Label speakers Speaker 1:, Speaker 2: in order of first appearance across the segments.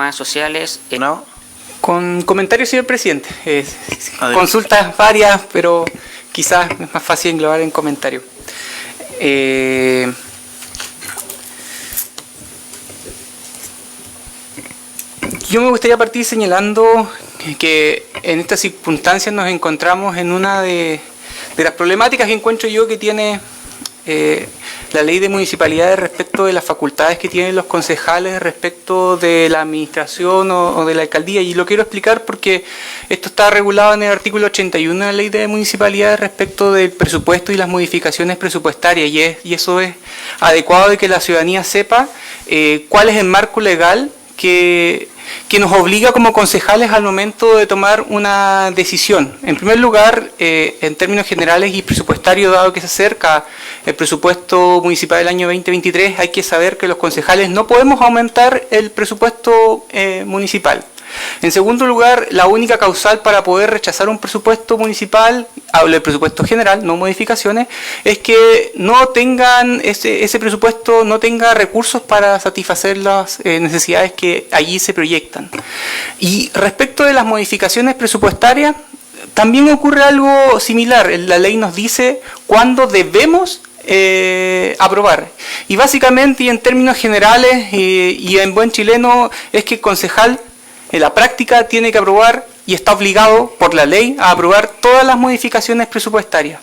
Speaker 1: programas sociales.
Speaker 2: ¿No?
Speaker 3: Con comentarios, señor presidente. Consultas varias, pero quizás es más fácil englobar en comentarios. Yo me gustaría partir señalando que en estas circunstancias nos encontramos en una de las problemáticas que encuentro yo que tiene la ley de municipalidades respecto de las facultades que tienen los concejales respecto de la administración o de la alcaldía, y lo quiero explicar porque esto está regulado en el artículo 81 de la ley de municipalidades respecto del presupuesto y las modificaciones presupuestarias, y eso es adecuado de que la ciudadanía sepa cuál es el marco legal que nos obliga como concejales al momento de tomar una decisión. En primer lugar, en términos generales y presupuestarios, dado que se acerca el presupuesto municipal del año 2023, hay que saber que los concejales no podemos aumentar el presupuesto municipal. En segundo lugar, la única causal para poder rechazar un presupuesto municipal, hablo del presupuesto general, no modificaciones, es que no tengan ese presupuesto no tenga recursos para satisfacer las necesidades que allí se proyectan. Y respecto de las modificaciones presupuestarias, también ocurre algo similar. La ley nos dice cuándo debemos aprobar, y básicamente y en términos generales y en buen chileno es que el concejal en la práctica tiene que aprobar y está obligado por la ley a aprobar todas las modificaciones presupuestarias.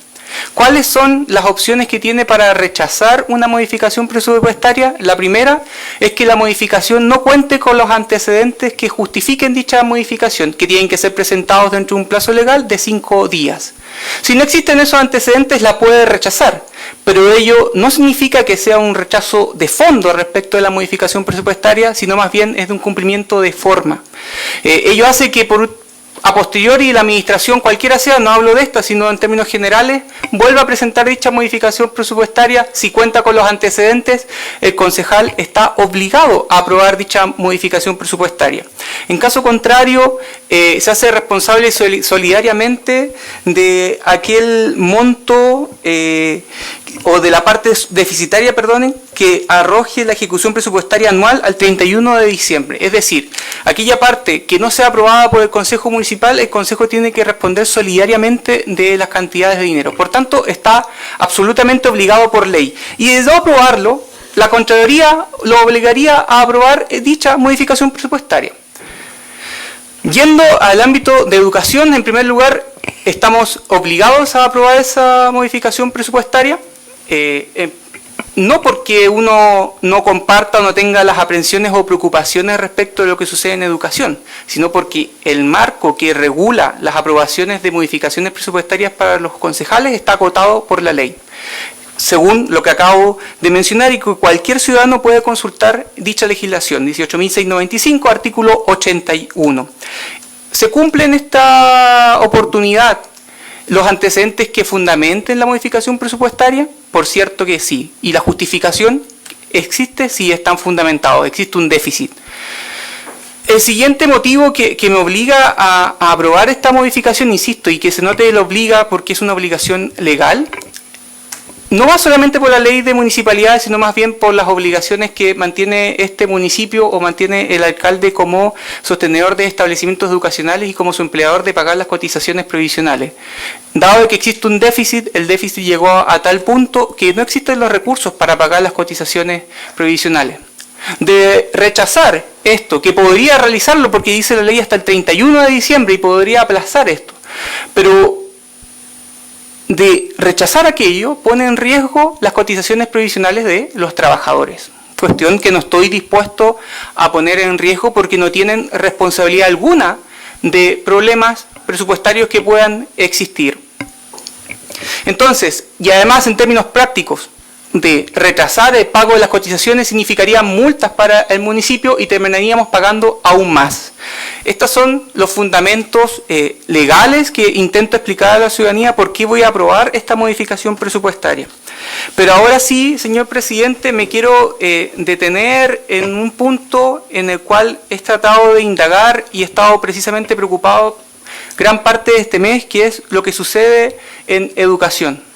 Speaker 3: ¿Cuáles son las opciones que tiene para rechazar una modificación presupuestaria? La primera es que la modificación no cuente con los antecedentes que justifiquen dicha modificación, que tienen que ser presentados dentro de un plazo legal de 5 días. Si no existen esos antecedentes, la puede rechazar, pero ello no significa que sea un rechazo de fondo respecto de la modificación presupuestaria, sino más bien es de un cumplimiento de forma. Ello hace que a posteriori la administración, cualquiera sea, no hablo de esta, sino en términos generales, vuelva a presentar dicha modificación presupuestaria. Si cuenta con los antecedentes, el concejal está obligado a aprobar dicha modificación presupuestaria. En caso contrario, se hace responsable solidariamente de aquel monto o de la parte deficitaria, que arroje la ejecución presupuestaria anual al 31 de diciembre. Es decir, aquella parte que no sea aprobada por el Consejo Municipal, el Consejo tiene que responder solidariamente de las cantidades de dinero. Por tanto, está absolutamente obligado por ley. Y de no aprobarlo, la Contraloría lo obligaría a aprobar dicha modificación presupuestaria. Yendo al ámbito de educación, en primer lugar, estamos obligados a aprobar esa modificación presupuestaria, no porque uno no comparta o no tenga las aprensiones o preocupaciones respecto de lo que sucede en educación, sino porque el marco que regula las aprobaciones de modificaciones presupuestarias para los concejales está acotado por la ley, según lo que acabo de mencionar, y que cualquier ciudadano puede consultar dicha legislación, 18.695, artículo 81. ¿Se cumple en esta oportunidad los antecedentes que fundamenten la modificación presupuestaria? Por cierto que sí. ¿Y la justificación existe? Sí, están fundamentados, existe un déficit. El siguiente motivo que me obliga a aprobar esta modificación, insisto, y que se note lo obliga porque es una obligación legal, no va solamente por la ley de municipalidades, sino más bien por las obligaciones que mantiene este municipio o mantiene el alcalde como sostenedor de establecimientos educacionales y como su empleador de pagar las cotizaciones provisionales. Dado que existe un déficit, el déficit llegó a tal punto que no existen los recursos para pagar las cotizaciones provisionales. De rechazar esto, que podría realizarlo porque dice la ley hasta el 31 de diciembre y podría aplazar esto, pero de rechazar aquello pone en riesgo las cotizaciones provisionales de los trabajadores. Cuestión que no estoy dispuesto a poner en riesgo porque no tienen responsabilidad alguna de problemas presupuestarios que puedan existir. Entonces, y además en términos prácticos, de retrasar el pago de las cotizaciones significaría multas para el municipio y terminaríamos pagando aún más. Estos son los fundamentos legales que intento explicar a la ciudadanía por qué voy a aprobar esta modificación presupuestaria. Pero ahora sí, señor presidente, me quiero detener en un punto en el cual he tratado de indagar y he estado precisamente preocupado gran parte de este mes, que es lo que sucede en educación.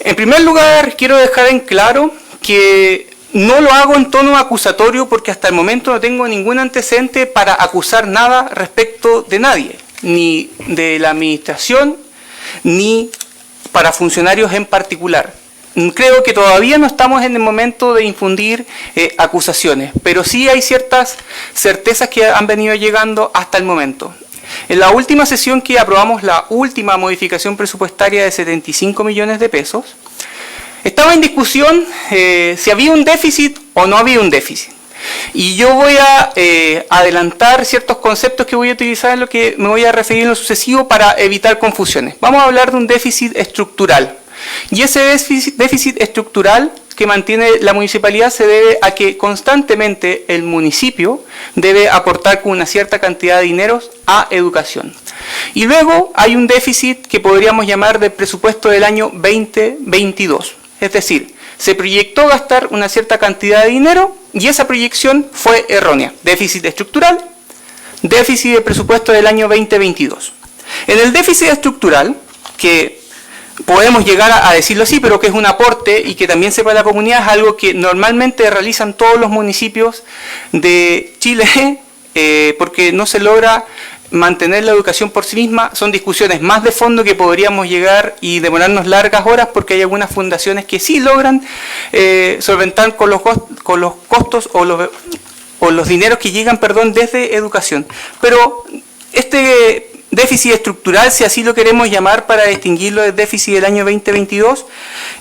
Speaker 3: En primer lugar, quiero dejar en claro que No lo hago en tono acusatorio porque hasta el momento no tengo ningún antecedente para acusar nada respecto de nadie, ni de la administración, ni para funcionarios en particular. Creo que todavía no estamos en el momento de infundir acusaciones, pero sí hay ciertas certezas que han venido llegando hasta el momento. En la última sesión que aprobamos la última modificación presupuestaria de 75 millones de pesos, estaba en discusión si había un déficit o no había un déficit. Y yo voy a adelantar ciertos conceptos que voy a utilizar en lo que me voy a referir en lo sucesivo para evitar confusiones. Vamos a hablar de un déficit estructural. Y ese déficit estructural que mantiene la municipalidad se debe a que constantemente el municipio debe aportar con una cierta cantidad de dineros a educación. Y luego hay un déficit que podríamos llamar del presupuesto del año 2022. Es decir, se proyectó gastar una cierta cantidad de dinero y esa proyección fue errónea. Déficit estructural, déficit de presupuesto del año 2022. En el déficit estructural, que podemos llegar a decirlo así, pero que es un aporte y que también sepa la comunidad, es algo que normalmente realizan todos los municipios de Chile, porque no se logra mantener la educación por sí misma. Son discusiones más de fondo que podríamos llegar y demorarnos largas horas, porque hay algunas fundaciones que sí logran solventar con los costos o los dineros que llegan, desde educación. Pero este déficit estructural, si así lo queremos llamar para distinguirlo del déficit del año 2022,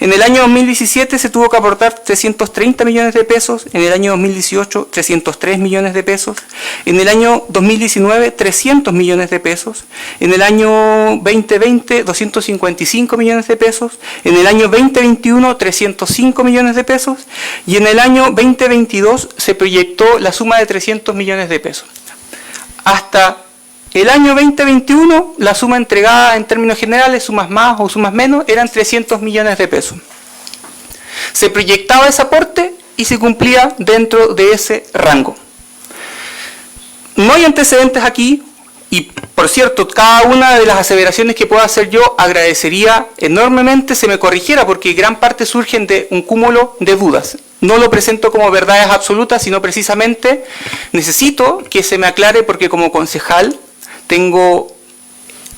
Speaker 3: en el año 2017 se tuvo que aportar 330 millones de pesos, en el año 2018 303 millones de pesos, en el año 2019 300 millones de pesos, en el año 2020 255 millones de pesos, en el año 2021 305 millones de pesos y en el año 2022 se proyectó la suma de 300 millones de pesos. Hasta el año 2021, la suma entregada en términos generales, sumas más o sumas menos, eran 300 millones de pesos. Se proyectaba ese aporte y se cumplía dentro de ese rango. No hay antecedentes aquí y, por cierto, cada una de las aseveraciones que pueda hacer yo agradecería enormemente se me corrigiera, porque gran parte surgen de un cúmulo de dudas. No lo presento como verdades absolutas, sino precisamente necesito que se me aclare, porque como concejal tengo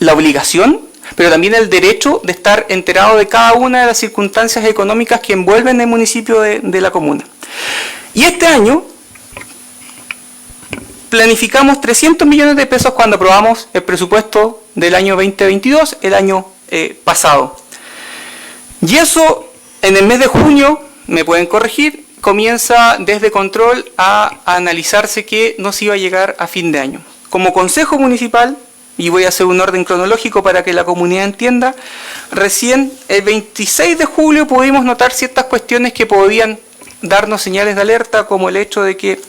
Speaker 3: la obligación, pero también el derecho de estar enterado de cada una de las circunstancias económicas que envuelven el municipio de la comuna. Y este año planificamos 300 millones de pesos cuando aprobamos el presupuesto del año 2022, el año pasado. Y eso, en el mes de junio, me pueden corregir, comienza desde control a analizarse que no se iba a llegar a fin de año. Como consejo municipal, y voy a hacer un orden cronológico para que la comunidad entienda, recién el 26 de julio pudimos notar ciertas cuestiones que podían darnos señales de alerta, como el hecho de que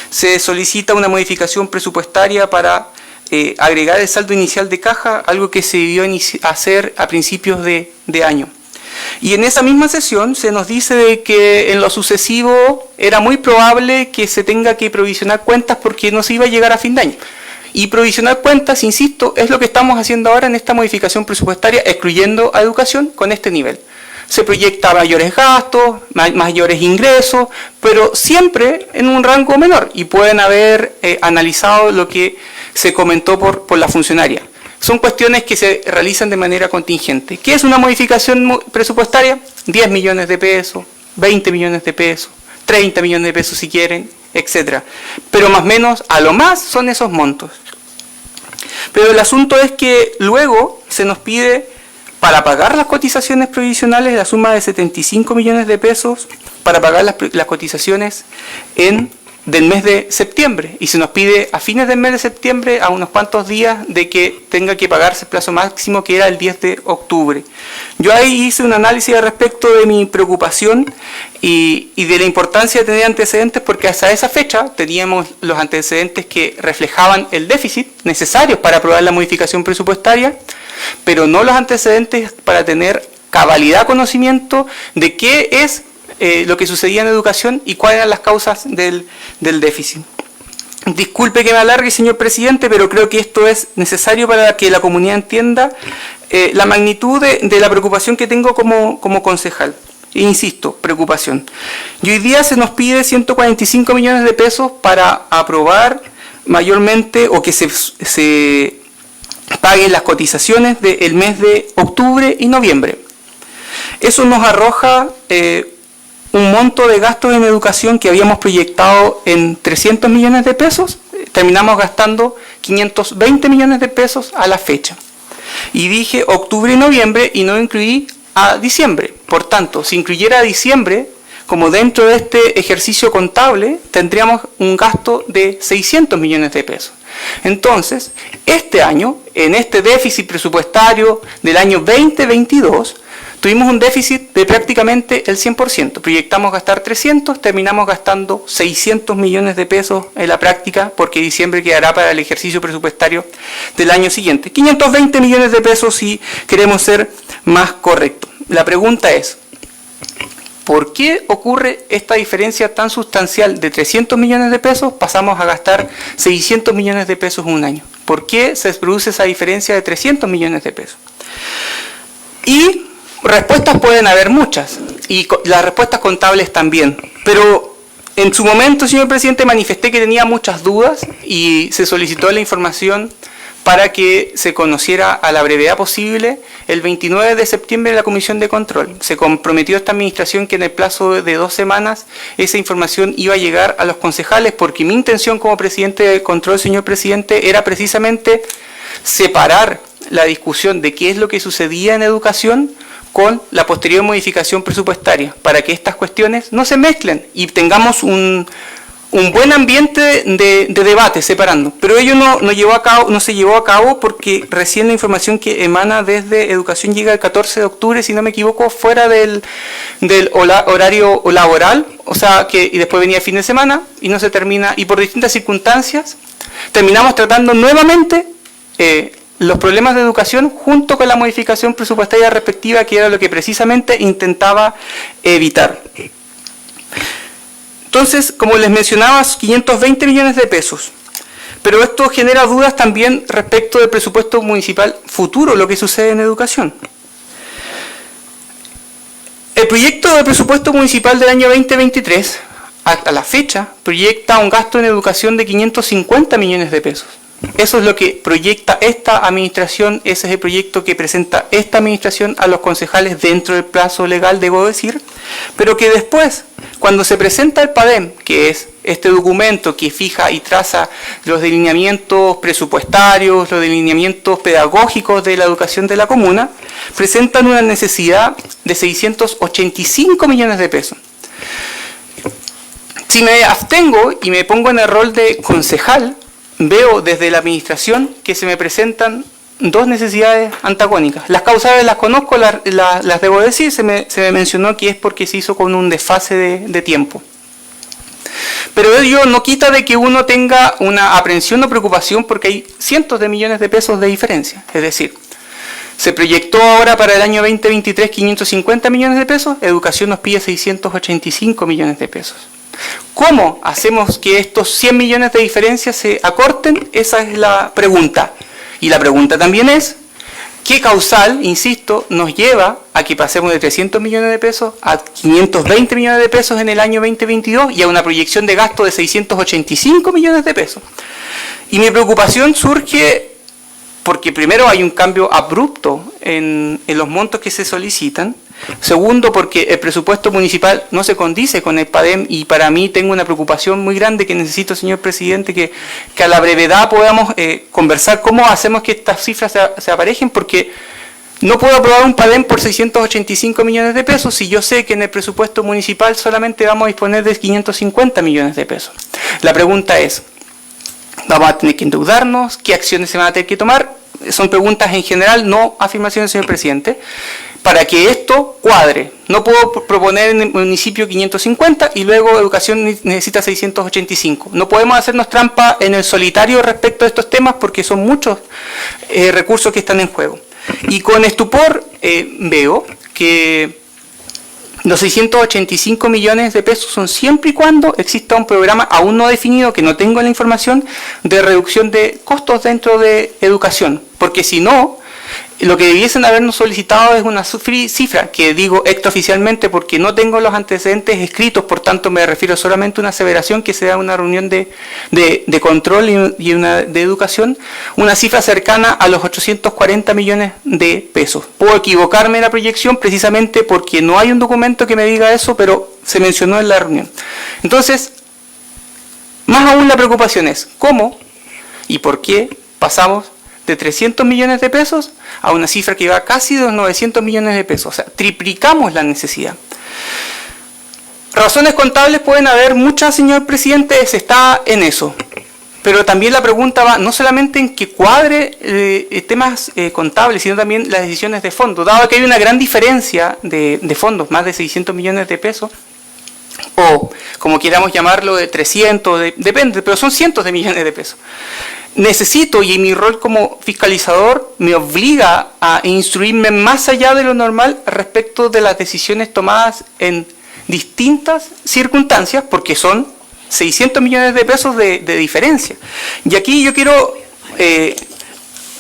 Speaker 3: se solicita una modificación presupuestaria para agregar el saldo inicial de caja, algo que se debió hacer a principios de año. Y en esa misma sesión se nos dice de que en lo sucesivo era muy probable que se tenga que provisionar cuentas porque no se iba a llegar a fin de año. Y provisionar cuentas, insisto, es lo que estamos haciendo ahora en esta modificación presupuestaria, excluyendo a educación con este nivel. Se proyecta mayores gastos, mayores ingresos, pero siempre en un rango menor, y pueden haber analizado lo que se comentó por la funcionaria. Son cuestiones que se realizan de manera contingente. ¿Qué es una modificación presupuestaria? 10 millones de pesos, 20 millones de pesos, 30 millones de pesos si quieren, etcétera. Pero más o menos, a lo más, son esos montos. Pero el asunto es que luego se nos pide, para pagar las cotizaciones provisionales, la suma de 75 millones de pesos para pagar las cotizaciones del mes de septiembre. Y se nos pide a fines del mes de septiembre, a unos cuantos días de que tenga que pagarse el plazo máximo, que era el 10 de octubre. Yo ahí hice un análisis al respecto de mi preocupación y de la importancia de tener antecedentes, porque hasta esa fecha teníamos los antecedentes que reflejaban el déficit necesarios para aprobar la modificación presupuestaria, pero no los antecedentes para tener cabalidad conocimiento de qué es lo que sucedía en educación y cuáles eran las causas del déficit. Disculpe que me alargue, señor presidente, pero creo que esto es necesario para que la comunidad entienda la magnitud de la preocupación que tengo como concejal. e insisto, preocupación. Y hoy día se nos pide 145 millones de pesos para aprobar mayormente o que se paguen las cotizaciones del mes de octubre y noviembre. Eso nos arroja un monto de gastos en educación que habíamos proyectado en 300 millones de pesos, terminamos gastando 520 millones de pesos a la fecha. Y dije octubre y noviembre y no incluí a diciembre. Por tanto, si incluyera a diciembre, como dentro de este ejercicio contable, tendríamos un gasto de 600 millones de pesos. Entonces, este año, en este déficit presupuestario del año 2022, tuvimos un déficit de prácticamente el 100%. Proyectamos gastar 300, terminamos gastando 600 millones de pesos en la práctica, porque diciembre quedará para el ejercicio presupuestario del año siguiente. 520 millones de pesos si queremos ser más correctos. La pregunta es, ¿por qué ocurre esta diferencia tan sustancial de 300 millones de pesos? Pasamos a gastar 600 millones de pesos en un año. ¿Por qué se produce esa diferencia de 300 millones de pesos? Y respuestas pueden haber muchas, y las respuestas contables también, pero en su momento, señor presidente, manifesté que tenía muchas dudas y se solicitó la información para que se conociera a la brevedad posible el 29 de septiembre en la Comisión de Control. Se comprometió esta administración que en el plazo de 2 semanas esa información iba a llegar a los concejales, porque mi intención como presidente de control, señor presidente, era precisamente separar la discusión de qué es lo que sucedía en educación con la posterior modificación presupuestaria, para que estas cuestiones no se mezclen y tengamos un buen ambiente de debate separando. Pero ello no se llevó a cabo porque recién la información que emana desde Educación llega el 14 de octubre, si no me equivoco, fuera del horario laboral, o sea, y después venía el fin de semana y no se termina, y por distintas circunstancias terminamos tratando nuevamente los problemas de educación junto con la modificación presupuestaria respectiva, que era lo que precisamente intentaba evitar. Entonces, como les mencionaba, 520 millones de pesos. Pero esto genera dudas también respecto del presupuesto municipal futuro, lo que sucede en educación. El proyecto de presupuesto municipal del año 2023, hasta la fecha, proyecta un gasto en educación de 550 millones de pesos. Eso es lo que proyecta esta administración, ese es el proyecto que presenta esta administración a los concejales dentro del plazo legal, debo decir, pero que después, cuando se presenta el PADEM, que es este documento que fija y traza los delineamientos presupuestarios, los delineamientos pedagógicos de la educación de la comuna, presentan una necesidad de 685 millones de pesos. Si me abstengo y me pongo en el rol de concejal, veo desde la administración que se me presentan dos necesidades antagónicas. Las causales las conozco, las debo decir, se me mencionó que es porque se hizo con un desfase de tiempo. Pero ello no quita de que uno tenga una aprensión o preocupación porque hay cientos de millones de pesos de diferencia. Es decir, se proyectó ahora para el año 2023 550 millones de pesos, educación nos pide 685 millones de pesos. ¿Cómo hacemos que estos 100 millones de diferencias se acorten? Esa es la pregunta. Y la pregunta también es, ¿qué causal, insisto, nos lleva a que pasemos de 300 millones de pesos a 520 millones de pesos en el año 2022 y a una proyección de gasto de 685 millones de pesos? Y mi preocupación surge porque primero hay un cambio abrupto en los montos que se solicitan. Segundo, porque el presupuesto municipal no se condice con el PADEM y para mí tengo una preocupación muy grande que necesito, señor presidente, que a la brevedad podamos conversar cómo hacemos que estas cifras se aparejen, porque no puedo aprobar un PADEM por 685 millones de pesos si yo sé que en el presupuesto municipal solamente vamos a disponer de 550 millones de pesos. La pregunta es, ¿vamos a tener que endeudarnos? ¿Qué acciones se van a tener que tomar? Son preguntas en general, no afirmaciones, señor presidente. Para que esto cuadre, no puedo proponer en el municipio 550 y luego educación necesita 685. No podemos hacernos trampa en el solitario respecto a estos temas porque son muchos recursos que están en juego. Y con estupor veo que los 685 millones de pesos son siempre y cuando exista un programa aún no definido, que no tengo la información, de reducción de costos dentro de educación. Porque si no, lo que debiesen habernos solicitado es una cifra, que digo extraoficialmente porque no tengo los antecedentes escritos, por tanto me refiero solamente a una aseveración que se da en una reunión de control y una de educación, una cifra cercana a los 840 millones de pesos. Puedo equivocarme en la proyección precisamente porque no hay un documento que me diga eso, pero se mencionó en la reunión. Entonces, más aún la preocupación es cómo y por qué pasamos de 300 millones de pesos a una cifra que va casi de los 900 millones de pesos. O sea, triplicamos la necesidad. Razones contables pueden haber muchas, señor presidente, se está en eso. Pero también la pregunta va no solamente en que cuadre temas contables, sino también las decisiones de fondo. Dado que hay una gran diferencia de fondos, más de 600 millones de pesos, o como queramos llamarlo, de 300, depende, pero son cientos de millones de pesos. Necesito, y mi rol como fiscalizador me obliga a instruirme más allá de lo normal respecto de las decisiones tomadas en distintas circunstancias, porque son 600 millones de pesos de diferencia. Y aquí yo quiero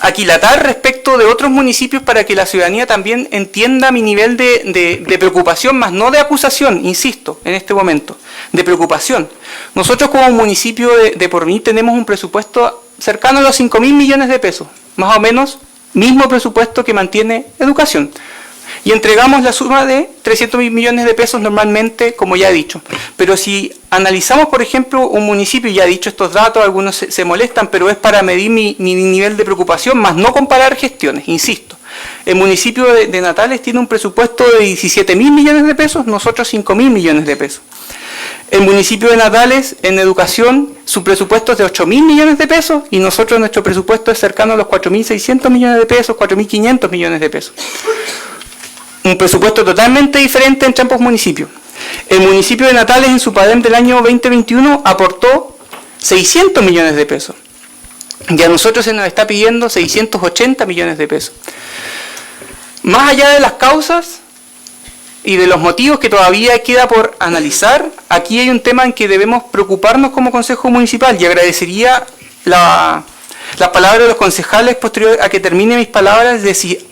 Speaker 3: aquilatar respecto de otros municipios para que la ciudadanía también entienda mi nivel de preocupación, más no de acusación, insisto, en este momento, de preocupación. Nosotros como municipio de Porvenir tenemos un presupuesto cercano a los 5.000 millones de pesos, más o menos mismo presupuesto que mantiene educación. Y entregamos la suma de 300 millones de pesos normalmente, como ya he dicho. Pero si analizamos, por ejemplo, un municipio, ya he dicho estos datos, algunos se molestan, pero es para medir mi nivel de preocupación, más no comparar gestiones, insisto. El municipio de Natales tiene un presupuesto de 17.000 millones de pesos, nosotros 5.000 millones de pesos. El municipio de Natales, en educación, su presupuesto es de 8.000 millones de pesos y nosotros nuestro presupuesto es cercano a los 4.600 millones de pesos, 4.500 millones de pesos. Un presupuesto totalmente diferente entre ambos municipios. El municipio de Natales, en su PADEM del año 2021, aportó 600 millones de pesos. Y a nosotros se nos está pidiendo 680 millones de pesos. Más allá de las causas y de los motivos que todavía queda por analizar, aquí hay un tema en que debemos preocuparnos como Consejo Municipal, y agradecería la palabra de los concejales posterior a que termine mis palabras, de si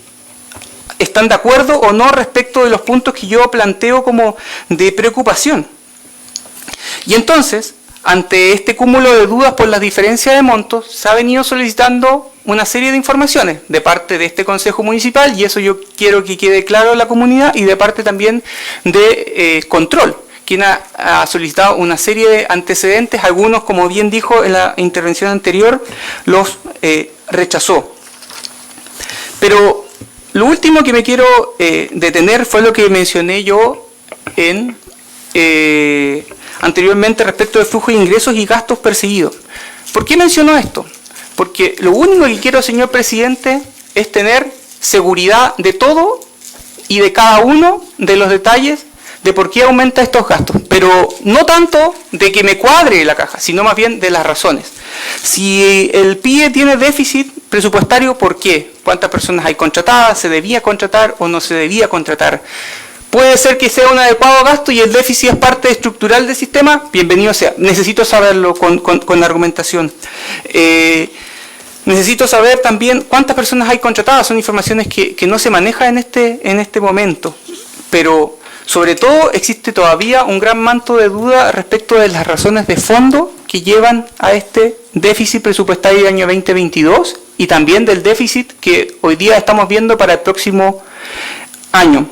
Speaker 3: están de acuerdo o no respecto de los puntos que yo planteo como de preocupación. Y entonces, ante este cúmulo de dudas por las diferencias de montos, se ha venido solicitando una serie de informaciones de parte de este Consejo Municipal, y eso yo quiero que quede claro a la comunidad, y de parte también de control, quien ha solicitado una serie de antecedentes, algunos, como bien dijo en la intervención anterior, los rechazó. Pero lo último que me quiero detener fue lo que mencioné yo anteriormente respecto de flujo de ingresos y gastos perseguidos. ¿Por qué menciono esto? Porque lo único que quiero, señor presidente, es tener seguridad de todo y de cada uno de los detalles de por qué aumenta estos gastos, pero no tanto de que me cuadre la caja, sino más bien de las razones. Si el PIE tiene déficit presupuestario, ¿por qué? ¿Cuántas personas hay contratadas? ¿Se debía contratar o no se debía contratar? Puede ser que sea un adecuado gasto y el déficit es parte estructural del sistema, bienvenido sea. Necesito saberlo con argumentación. Necesito saber también cuántas personas hay contratadas, son informaciones que no se manejan en este momento, pero sobre todo existe todavía un gran manto de duda respecto de las razones de fondo que llevan a este déficit presupuestario del año 2022 y también del déficit que hoy día estamos viendo para el próximo año.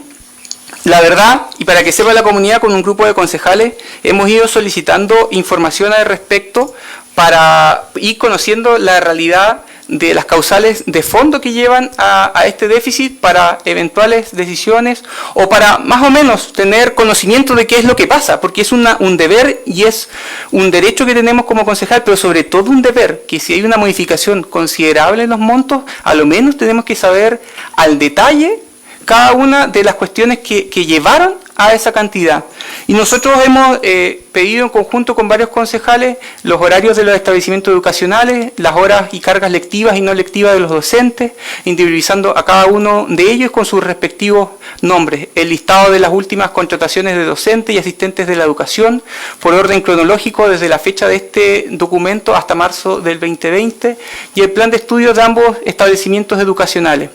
Speaker 3: La verdad, y para que sepa la comunidad, con un grupo de concejales hemos ido solicitando información al respecto para ir conociendo la realidad de las causales de fondo que llevan a este déficit para eventuales decisiones o para más o menos tener conocimiento de qué es lo que pasa, porque es un deber y es un derecho que tenemos como concejal, pero sobre todo un deber, que si hay una modificación considerable en los montos, a lo menos tenemos que saber al detalle cada una de las cuestiones que llevaron a esa cantidad. Y nosotros hemos pedido en conjunto con varios concejales los horarios de los establecimientos educacionales, las horas y cargas lectivas y no lectivas de los docentes, individualizando a cada uno de ellos con sus respectivos nombres, el listado de las últimas contrataciones de docentes y asistentes de la educación, por orden cronológico desde la fecha de este documento hasta marzo del 2020, y el plan de estudios de ambos establecimientos educacionales.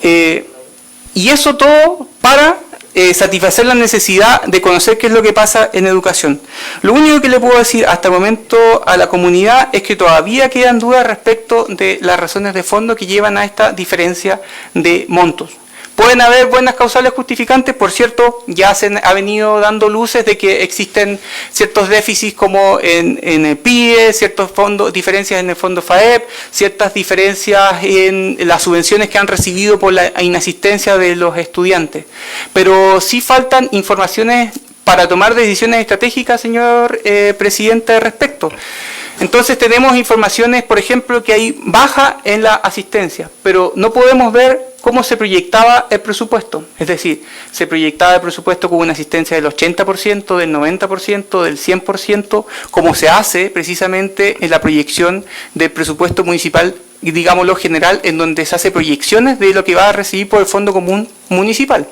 Speaker 3: Y eso todo para satisfacer la necesidad de conocer qué es lo que pasa en educación. Lo único que le puedo decir hasta el momento a la comunidad es que todavía quedan dudas respecto de las razones de fondo que llevan a esta diferencia de montos. Pueden haber buenas causales justificantes, por cierto, ya se ha venido dando luces de que existen ciertos déficits como en el PIE, ciertos fondos, diferencias en el fondo FAEP, ciertas diferencias en las subvenciones que han recibido por la inasistencia de los estudiantes. Pero sí faltan informaciones para tomar decisiones estratégicas, señor presidente, al respecto. Entonces tenemos informaciones, por ejemplo, que hay baja en la asistencia, pero no podemos ver cómo se proyectaba el presupuesto. Es decir, se proyectaba el presupuesto con una asistencia del 80%, del 90%, del 100%, como se hace precisamente en la proyección del presupuesto municipal, digámoslo general, en donde se hace proyecciones de lo que va a recibir por el Fondo Común Municipal.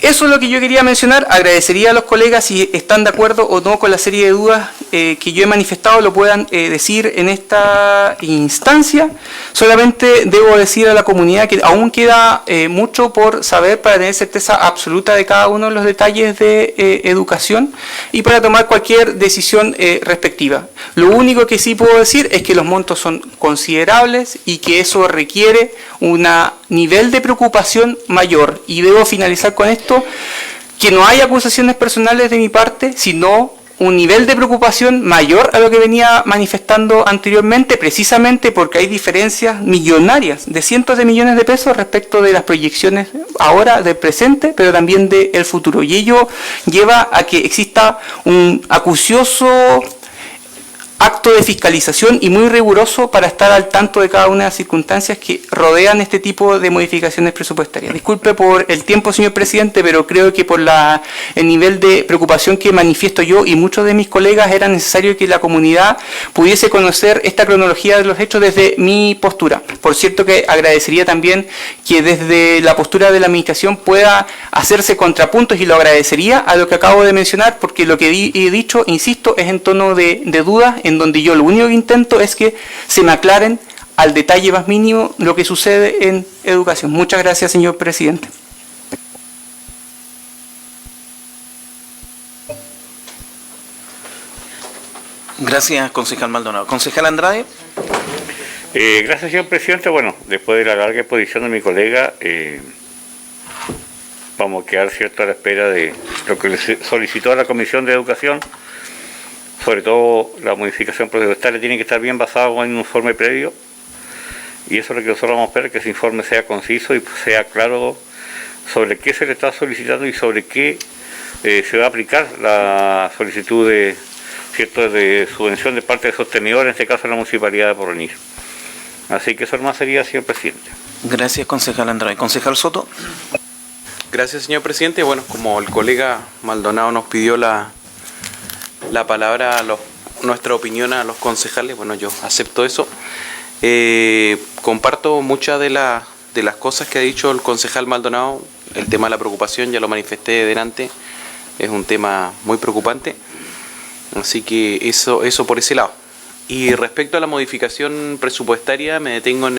Speaker 3: Eso es lo que yo quería mencionar. Agradecería a los colegas si están de acuerdo o no con la serie de dudas que yo he manifestado, lo puedan decir en esta instancia. Solamente debo decir a la comunidad que aún queda mucho por saber para tener certeza absoluta de cada uno de los detalles de educación y para tomar cualquier decisión respectiva. Lo único que sí puedo decir es que los montos son considerables y que eso requiere un nivel de preocupación mayor. Y debo finalizar con esto, que no hay acusaciones personales de mi parte, sino un nivel de preocupación mayor a lo que venía manifestando anteriormente, precisamente porque hay diferencias millonarias de cientos de millones de pesos respecto de las proyecciones ahora del presente, pero también del futuro. Y ello lleva a que exista un acucioso acto de fiscalización y muy riguroso para estar al tanto de cada una de las circunstancias que rodean este tipo de modificaciones presupuestarias. Disculpe por el tiempo, señor presidente, pero creo que por el nivel de preocupación que manifiesto yo y muchos de mis colegas era necesario que la comunidad pudiese conocer esta cronología de los hechos desde mi postura. Por cierto que agradecería también que desde la postura de la administración pueda hacerse contrapuntos, y lo agradecería a lo que acabo de mencionar, porque lo que he dicho, insisto, es en tono de dudas, en donde yo lo único que intento es que se me aclaren al detalle más mínimo lo que sucede en educación. Muchas gracias, señor presidente.
Speaker 1: Gracias, concejal Maldonado. Concejal Andrade.
Speaker 2: Gracias, señor presidente. Bueno, después de la larga exposición de mi colega, vamos a quedar cierto a la espera de lo que le solicitó a la Comisión de Educación. Sobre todo la modificación presupuestaria tiene que estar bien basado en un informe previo, y eso es lo que nosotros vamos a esperar, que ese informe sea conciso y sea claro sobre qué se le está solicitando y sobre qué se va a aplicar la solicitud de subvención de parte de sostenedor, en este caso la Municipalidad de Porvenir. Así que eso más sería, señor presidente.
Speaker 1: Gracias, concejal Andrade. Concejal Soto.
Speaker 4: Gracias, señor presidente. Bueno, como el colega Maldonado nos pidió la palabra, nuestra opinión a los concejales, bueno, yo acepto eso. Comparto muchas de las cosas que ha dicho el concejal Maldonado. El tema de la preocupación, ya lo manifesté delante, es un tema muy preocupante. Así que eso por ese lado. Y respecto a la modificación presupuestaria, me detengo en